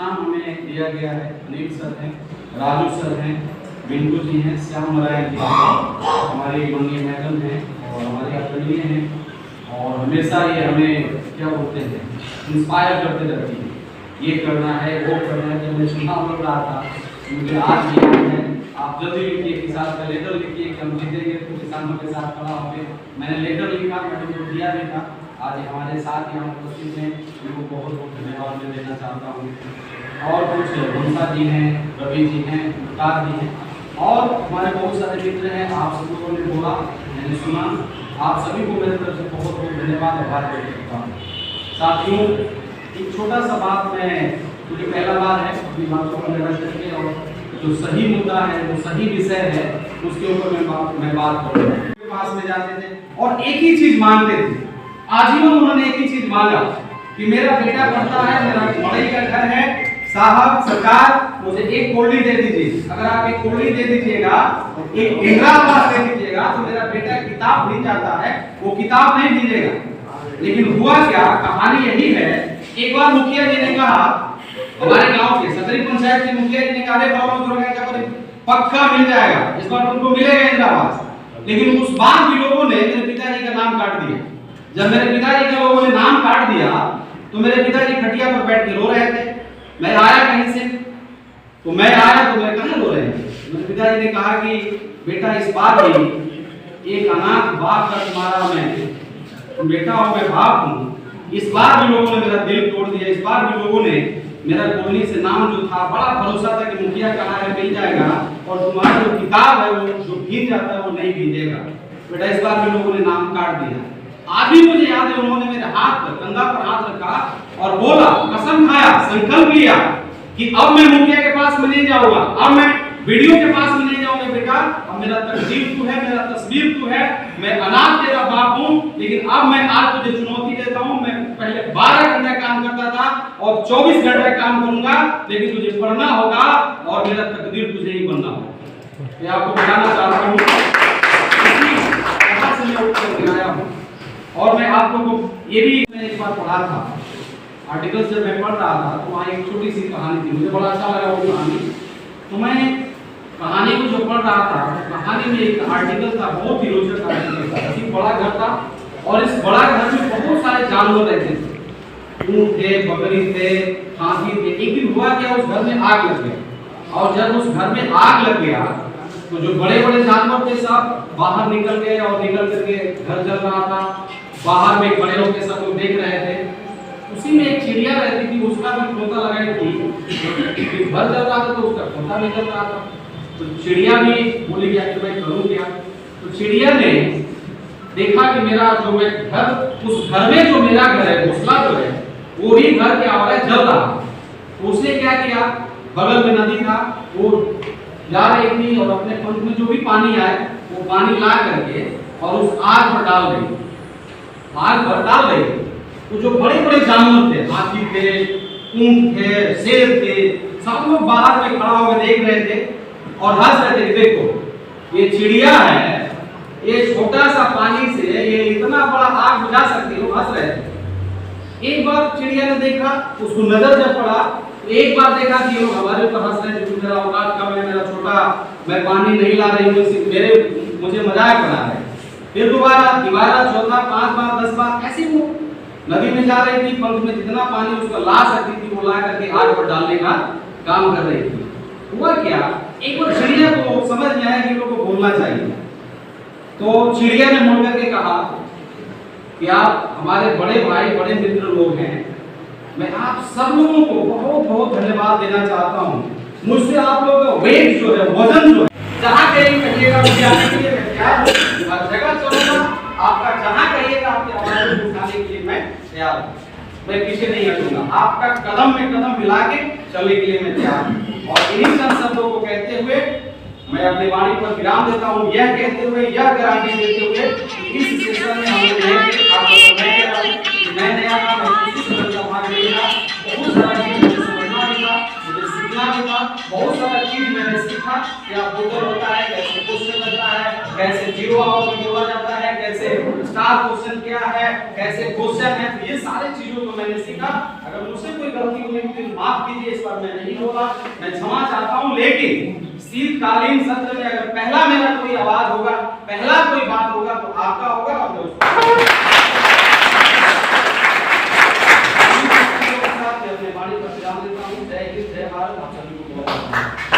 नाम हमें दिया गया है। अनिल सर हैं, राजू सर हैं, बिंदु जी हैं, श्याम नारायण जी हैं, हमारी माननीय मैडम हैं और हमारे आदरणीय हैं और हमेशा ये हमें क्या बोलते हैं इंस्पायर करते रहती हैं, ये करना है वो करना है। जब मैं चुनाव लड़ रहा था मुझे आज याद है, आप जल्दी लिखिए किसान का लेटर लिखिए कि हम जीतेंगे तो किसानों के साथ खड़ा होंगे। मैंने लेटर लिखा, मैंने जो दिया भी था, आज हमारे साथ यहाँ उपस्थित हैं, उनको बहुत बहुत धन्यवाद मैं देना चाहता हूँ। और कुछ ममता जी हैं, रवि जी हैं, प्रकाश जी हैं और हमारे बहुत सारे मित्र हैं। आप सब लोगों ने बोला, मैंने सुना, आप सभी को मेरी तरफ से बहुत बहुत धन्यवाद आभार व्यक्त करता हूँ। साथियों, एक छोटा सा बात मैं, क्योंकि पहला बार है अपनी बातों को निरंतर करके और जो सही मुद्दा है, जो सही विषय है, उसके ऊपर मैं बात करूँगा। पास में जाते थे और एक ही चीज मांगते थे, आजीवन उन्होंने एक ही चीज मांगा कि मेरा बेटा पढ़ता है, मेरा मड़ई का घर है, साहब सरकार मुझे एक कोल्डी दे दीजिए। अगर आप एक कोल्डी दे दीजिएगा, एक इंदिरा आवास दे दीजिएगा तो मेरा बेटा किताब भूल जाता है, वो किताब नहीं भेजेगा। लेकिन हुआ क्या, कहानी यही है। एक बार मुखिया जी ने कहा, हमारे गांव के सतरी पंचायत के मुखिया जी ने कहा पक्का मिल जाएगा, इस बार तुमको मिलेगा इंदिरा आवास। लेकिन उस बार भी लोगों ने मेरे पिताजी का नाम काट दिया। जब मेरे पिताजी के लोगों ने नाम काट दिया तो मेरे पिताजी खटिया पर बैठ के रो रहे थे। मैं आया कहीं से, तो मैं आया तो मैं कहाँ रो रहे थे। मेरे पिताजी ने कहा कि बेटा इस बार भी एक अनाथ बाप का तुम्हारा मैं बेटा हूँ, मैं बाप हूँ। इस बार भी लोगों ने मेरा दिल तोड़ दिया। इस बार भी लोगों ने मेरा कॉलोनी से नाम जो था, बड़ा भरोसा था कि मुखिया कहा है मिल जाएगा और तुम्हारा जो किताब है वो जो भीग जाता है वो नहीं भीगेगा। बेटा इस बार भी लोगों ने नाम काट दिया। आज भी मुझे याद है, उन्होंने मेरे हाथ पर, कंधा पर हाथ रखा और बोला, कसम खाया, संकल्प लिया कि अब मैं मुखिया के पास में नहीं जाऊंगा, अब मैं वीडियो के पास में नहीं जाऊंगा। बेटा अब मेरा तकदीर तू है, मेरा तस्वीर तू है, मैं अनाथ तेरा बाप हूं, लेकिन अब मैं आज तुझे चुनौती देता हूं। मैं पहले 12 घंटे काम करता था और 24 घंटे काम करूंगा, लेकिन तुझे पढ़ना होगा और मेरा तकदीर तुझे ही बनना होगा। मैं आपको बताना चाहता हूं, कहां से मैं उत्तर आया हूं। और मैं आप लोगों को ये भी मैंने एक बार पढ़ा था, आर्टिकल जब मैं पढ़ रहा था तो वहाँ एक छोटी सी कहानी थी, मुझे बड़ा अच्छा लगा वो कहानी। तो मैं कहानी को जो पढ़ रहा था, तो कहानी में एक आर्टिकल था, बहुत ही रोचक आर्टिकल था। एक बड़ा घर था और इस बड़ा घर में बहुत सारे जानवर रहते थे, ऊंट थे, बकरी थे, हाथी थे। एक दिन हुआ क्या, उस घर में आग लग गया और जब उस घर में आग लग गया तो जो बड़े बड़े जानवर थे सब बाहर निकल गए और निकल करके घर जल रहा था। बाहर में बड़े लोग के सब लोग देख रहे थे। उसी में एक चिड़िया रहती थी, उसका भी खोता लगाई थी, घर जल रहा था तो उसका खोता भी जल रहा था। तो चिड़िया भी बोली गया कि मैं करूं क्या। तो चिड़िया ने देखा कि मेरा जो मैं घर, उस घर में जो मेरा घर है, घोंसला जो है, वो ही घर क्या हो रहा है, जल रहा। तो उसने क्या किया, बगल में नदी था, वो जा रही थी और अपने पंख में जो भी पानी आए वो पानी ला करके और उस आग पर डाल रही। आग पर डाल रही तो जो बड़े बड़े जानवर थे, हाथी थे, ऊंट थे, शेर थे, सब लोग बाहर में खड़ा होकर देख रहे थे और हंस रहे थे। देखो ये चिड़िया है, ये छोटा सा पानी से ये इतना बड़ा आग बुझा सकती है, वो हंस रहे थे। एक बार चिड़िया ने देखा, उसको नजर जब पड़ा, एक बार देखा कि ये लोग हमारे ऊपर हंस रहे हैं, मेरा औकात कम है, मेरा छोटा, मैं पानी नहीं ला रही हूँ, मुझे मजाक बना रहे। फिर दोबारा, तिबारा, चौथा, 5 बार, 10 बार, ऐसे वो नदी में जा रही थी, पंख में जितना पानी उसका ला सकती थी वो ला करके आग पर डालने का काम कर रही थी। हुआ क्या, एक बार चिड़िया को समझ में आया कि लोगों को बोलना चाहिए। तो चिड़िया ने मुड़ करके कहा कि आप हमारे बड़े भाई, बड़े मित्र लोग हैं, मैं आप सब लोगों को बहुत बहुत धन्यवाद देना चाहता हूँ। मुझसे आप लोगों का वेट जो है, वजन जो है, जहाँ कहीं कहिएगा मुझे आने के लिए मैं तैयार हूँ, हर जगह चलूंगा, आपका जहाँ कहिएगा आपके आवाज़ को उठाने के लिए मैं तैयार हूँ, मैं पीछे नहीं हटूंगा, आपका कदम में कदम मिला के चलने के लिए मैं तैयार हूँ। और इन्हीं शब्दों को कहते हुए मैं अपनी वाणी पर विराम देता हूँ, यह कहते हुए, यह गारंटी देते हुए इस सेशन में हम मैं नया काम बहुत सारा चीज मुझे समझना भी था, मुझे सीखना भी था, बहुत सारा चीज मैंने सीखा कि आप बोतल होता है, कैसे क्वेश्चन बनता है, कैसे जीरो आवर में जोड़ा जाता है, कैसे स्टार क्वेश्चन क्या है, कैसे क्वेश्चन है, तो ये सारी चीजों को मैंने सीखा। अगर अगर मुझसे कोई गलती हुई तो माफ कीजिए, इस पर मैं नहीं बोला, मैं क्षमा चाहता हूं। लेकिन शीतकालीन सत्र में अगर पहला मेरा कोई आवाज होगा, पहला कोई बात होगा तो आपका होगा। और मैं अपने वाणी पर विराम देता हूं। जय हिंद, जय भारत। आप सभी को बहुत